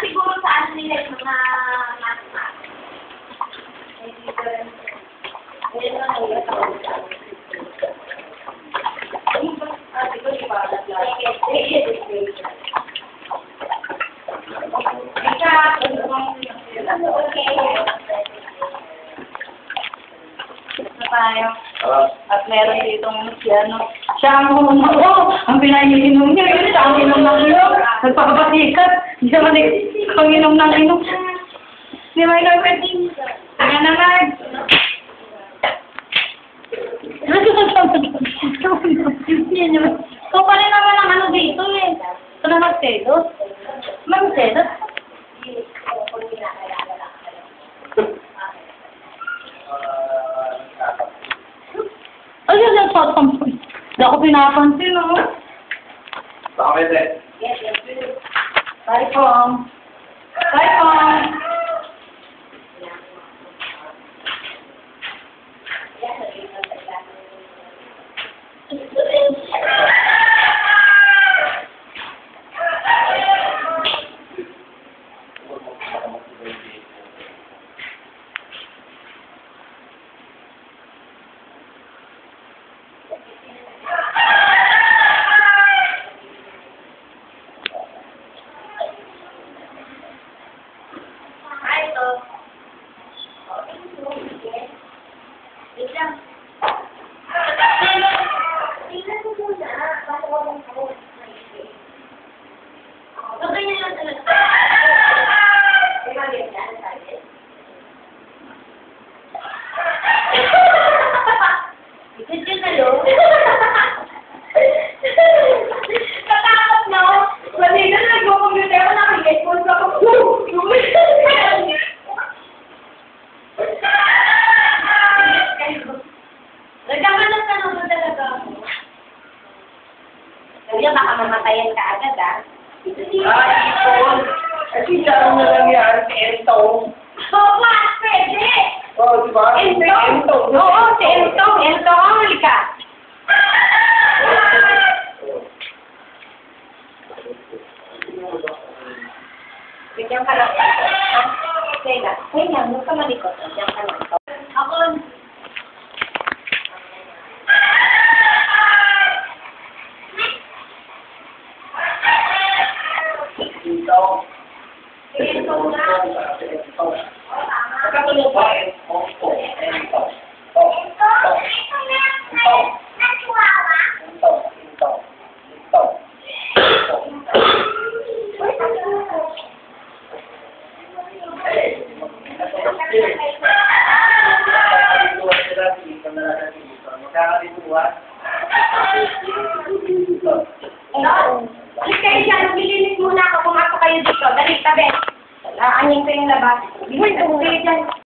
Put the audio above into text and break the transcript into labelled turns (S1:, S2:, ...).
S1: Siguro sa ano nila yung mga mata. Tayo. At meron ditong siya ang ang pinaiinom niya, yun, siya ang inom ng inom, nagpakapasikat, hindi siya ang inom ng inom. Di ba ikaw, Pwede? Kaya naman. Ikaw pa rin naman ang ano dito eh. Ito na Mercedes. Mercedes? Ay, yan, hindi ako pinapansin, no?
S2: Bakit eh?
S1: Bye, Pong. Bye, Pong. Baka mamatayan ka agad, ah.
S2: Ipon. Kasi siya na lang yan, si Ento.
S1: Oo, pwede.
S2: Oh, di ba?
S1: Ento. Oo, si Ento. Ento, huli ka. Bigyan ka lang. Teka, huwag ka malikot. Bigyan ka lang. Ako,
S2: Katulog ba? Ento.
S1: Alis kayo dyan, maglilinis muna ako, pumasok kayo dito. Dali, tabi. Aanin ko yung labas. Uy, kayo dyan.